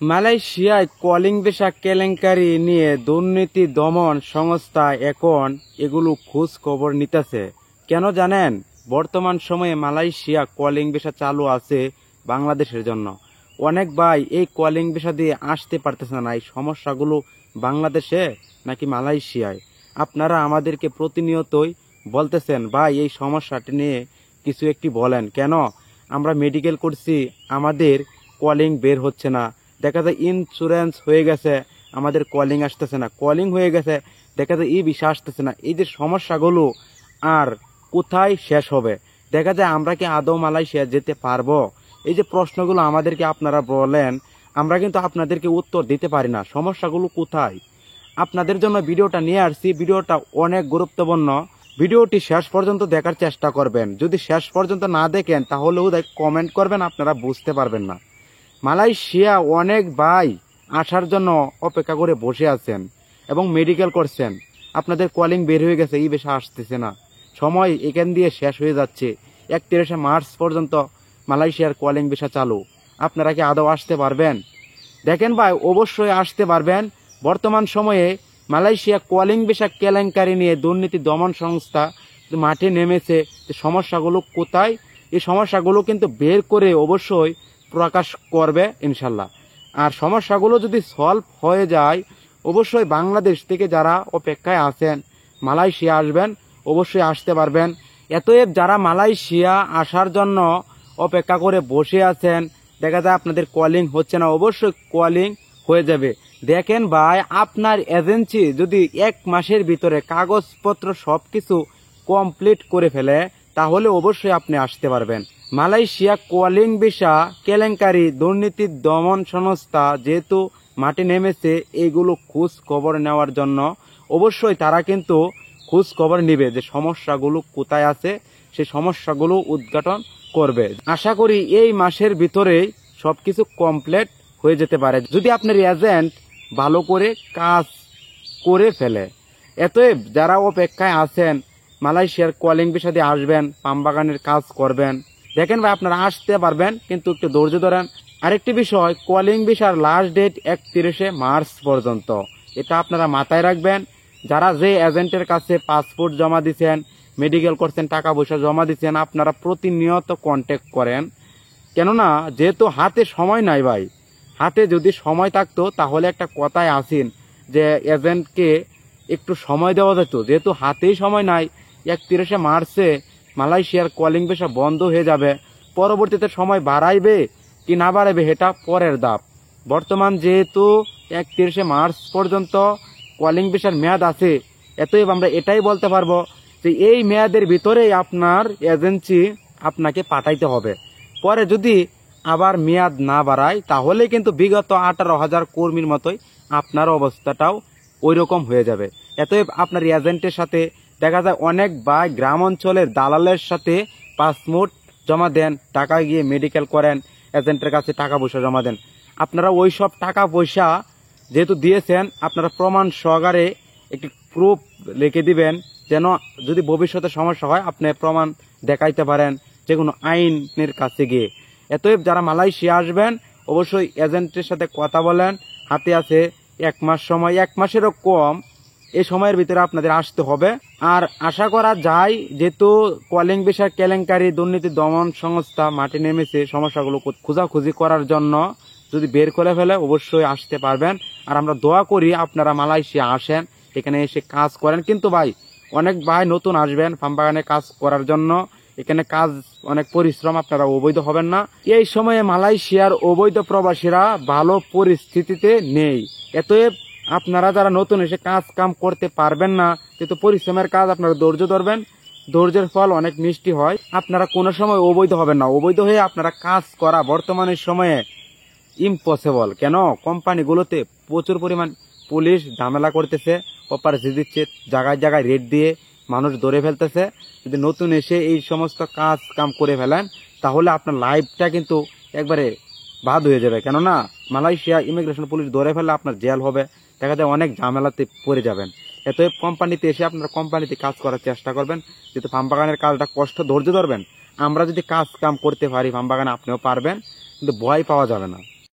মালয়েশিয়ায় calling visa কেলেঙ্কারি নিয়ে দুর্নীতি দমন সংস্থা এখন এগুলো খোঁজ খবর নিতেছে। কেন জানেন? বর্তমান সময়ে মালয়েশিয়া কলিং ভিসা চালু আছে বাংলাদেশের জন্য। অনেক ভাই এই কলিং ভিসা দিয়ে আসতে পারতেছে না। এই সমস্যাগুলো বাংলাদেশে নাকি মালয়েশিয়ায়? আপনারা আমাদেরকে প্রতিনিয়তই বলতেছেন ভাই এই সমস্যাটি নিয়ে কিছু একটি বলেন। কেন? আমরা মেডিকেল করছি, আমাদের কলিং বের হচ্ছে না। দেখা যায় ইন্স্যুরেন্স হয়ে গেছে, আমাদের কলিং আসতেছে না। কলিং হয়ে গেছে, দেখা যায় ই ভিসা আসতেছে না। এই যে সমস্যাগুলো আর কোথায় শেষ হবে? দেখা যায় আমরা কি আদৌ মালয়েশিয়া যেতে পারবো? এই যে প্রশ্নগুলো আমাদেরকে আপনারা বলেন, আমরা কিন্তু আপনাদেরকে উত্তর দিতে পারি না। সমস্যাগুলো কোথায়? আপনাদের জন্য ভিডিওটা নিয়ে আসছি। ভিডিওটা অনেক গুরুত্বপূর্ণ। ভিডিওটি শেষ পর্যন্ত দেখার চেষ্টা করবেন। যদি শেষ পর্যন্ত না দেখেন তাহলেও কমেন্ট করবেন, আপনারা বুঝতে পারবেন না। মালয়েশিয়া অনেক ভাই আসার জন্য অপেক্ষা করে বসে আছেন এবং মেডিকেল করছেন। আপনাদের কলিং বের হয়ে গেছে, এই ভিসা আসতেছে না। সময় এখান দিয়ে শেষ হয়ে যাচ্ছে। 31শে মার্চ পর্যন্ত মালয়েশিয়ার কলিং ভিসা চালু। আপনারা কি আদৌ আসতে পারবেন? দেখেন ভাই, অবশ্যই আসতে পারবেন। বর্তমান সময়ে মালয়েশিয়া কলিং ভিসা কেলেঙ্কারি নিয়ে দুর্নীতি দমন সংস্থা মাঠে নেমেছে। সমস্যাগুলো কোথায়? এই সমস্যাগুলো কিন্তু বের করে অবশ্যই প্রকাশ করবে ইনশাল্লাহ। আর সমস্যাগুলো যদি সলভ হয়ে যায়, অবশ্যই বাংলাদেশ থেকে যারা অপেক্ষায় আছেন মালয়েশিয়া আসবেন, অবশ্যই আসতে পারবেন। এতএব যারা মালয়েশিয়া আসার জন্য অপেক্ষা করে বসে আছেন, দেখা যায় আপনাদের কলিং হচ্ছে না, অবশ্যই কলিং হয়ে যাবে। দেখেন ভাই, আপনার এজেন্সি যদি 1 মাসের ভিতরে কাগজপত্র সবকিছু কমপ্লিট করে ফেলে, তাহলে অবশ্যই আপনি আসতে পারবেন। মালয়েশিয়া কলিং ভিসা কেলেঙ্কারি দুর্নীতি দমন সংস্থা যেহেতু মাঠে নেমেছে এইগুলো খোঁজ খবর নেওয়ার জন্য, অবশ্যই তারা কিন্তু খোঁজ খবর নিবে যে সমস্যাগুলো কোথায় আছে, সেই সমস্যাগুলো উদ্ঘাটন করবে। আশা করি এই মাসের ভিতরেই সবকিছু কমপ্লিট হয়ে যেতে পারে, যদি আপনার এজেন্ট ভালো করে কাজ করে ফেলে। এতএব যারা অপেক্ষায় আছেন মালয়েশিয়ার কলিং ভিসা দিয়ে আসবেন, পাম বাগানের কাজ করবেন, দেখেন ভাই আপনারা আসতে পারবেন, কিন্তু একটু ধৈর্য ধরেন। আরেকটি বিষয়, কলিং ভিসার লাস্ট ডেট 31শে মার্চ পর্যন্ত, এটা আপনারা মাথায় রাখবেন। যারা যে এজেন্টের কাছে পাসপোর্ট জমা দিচ্ছেন, মেডিকেল করছেন, টাকা পয়সা জমা দিচ্ছেন, আপনারা প্রতিনিয়ত কন্ট্যাক্ট করেন। কেননা যেহেতু হাতে সময় নাই ভাই, হাতে যদি সময় থাকতো তাহলে একটা কথায় আসেন যে এজেন্টকে একটু সময় দেওয়া যেত। যেহেতু হাতেই সময় নাই, 31শে মার্চে মালয়েশিয়ার কলিং ভিসা বন্ধ হয়ে যাবে। পরবর্তীতে সময় বাড়াইবে কি না বাড়াইবে এটা পরের ধাপ। বর্তমান যেহেতু 31শে মার্চ পর্যন্ত কলিং ভিসার মেয়াদ আছে, এতএব আমরা এটাই বলতে পারবো যে এই মেয়াদের ভিতরেই আপনার এজেন্সি আপনাকে পাঠাইতে হবে। পরে যদি আবার মেয়াদ না বাড়ায়, তাহলে কিন্তু বিগত 18,000 কর্মীর মতোই আপনার অবস্থাটাও ওই রকম হয়ে যাবে। এতএব আপনার এজেন্টের সাথে দেখা যায় অনেক বা গ্রাম অঞ্চলের দালালের সাথে পাসপোর্ট জমা দেন, টাকা গিয়ে মেডিকেল করেন, এজেন্টের কাছে টাকা পয়সা জমা দেন। আপনারা ওই সব টাকা পয়সা যেহেতু দিয়েছেন, আপনারা প্রমাণ সহকারে একটি প্রুফ লিখে দিবেন, যেন যদি ভবিষ্যতে সমস্যা হয় আপনি প্রমাণ দেখাইতে পারেন যে কোনো আইনের কাছে গিয়ে। এতএব যারা মালয়েশিয়া আসবেন, অবশ্যই এজেন্টের সাথে কথা বলেন। হাতে আছে 1 মাস সময়, 1 মাসেরও কম, এই সময়ের ভিতরে আপনাদের আসতে হবে। আর আশা করা যায় যেহেতু কলিং ভিসা কেলেঙ্কারি দুর্নীতি দমন সংস্থা মাঠে নেমেছে সমস্যাগুলো খোঁজাখুঁজি করার জন্য, যদি বের করে ফেলে অবশ্যই আসতে পারবেন। আর আমরা দোয়া করি আপনারা মালয়েশিয়া আসেন, এখানে এসে কাজ করেন। কিন্তু ভাই, অনেক ভাই নতুন আসবেন পাম বাগানে কাজ করার জন্য, এখানে কাজ অনেক পরিশ্রম, আপনারা অবৈধ হবেন না। এই সময়ে মালয়েশিয়ার অবৈধ প্রবাসীরা ভালো পরিস্থিতিতে নেই। এতএব আপনারা যারা নতুন এসে কাজ কাম করতে পারবেন না, কিন্তু পরিশ্রমের কাজ, আপনারা ধৈর্য ধরবেন, ধৈর্যের ফল অনেক মিষ্টি হয়। আপনারা কোনো সময় অবৈধ হবেন না। অবৈধ হয়ে আপনারা কাজ করা বর্তমানের সময়ে ইম্পসিবল। কেন? কোম্পানিগুলোতে প্রচুর পরিমাণ পুলিশ ঝামেলা করতেছে, অপারেশন দিচ্ছে, জায়গায় জায়গায় রেড দিয়ে মানুষ ধরে ফেলতেছে। যদি নতুন এসে এই সমস্ত কাজ কাম করে ফেলেন, তাহলে আপনার লাইফটা কিন্তু একবারে বাদ হয়ে যাবে। কেননা মালয়েশিয়া ইমিগ্রেশন পুলিশ ধরে ফেললে আপনার জেল হবে, দেখা যায় অনেক ঝামেলাতে পড়ে যাবেন। এতএব কোম্পানিতে এসে আপনারা কোম্পানিতে কাজ করার চেষ্টা করবেন। যেহেতু পাম বাগানের কাজটা কষ্ট, ধৈর্য ধরবেন। আমরা যদি কাজ কাম করতে পারি পাম বাগানে, আপনিও পারবেন, কিন্তু ভয় পাওয়া যাবে না।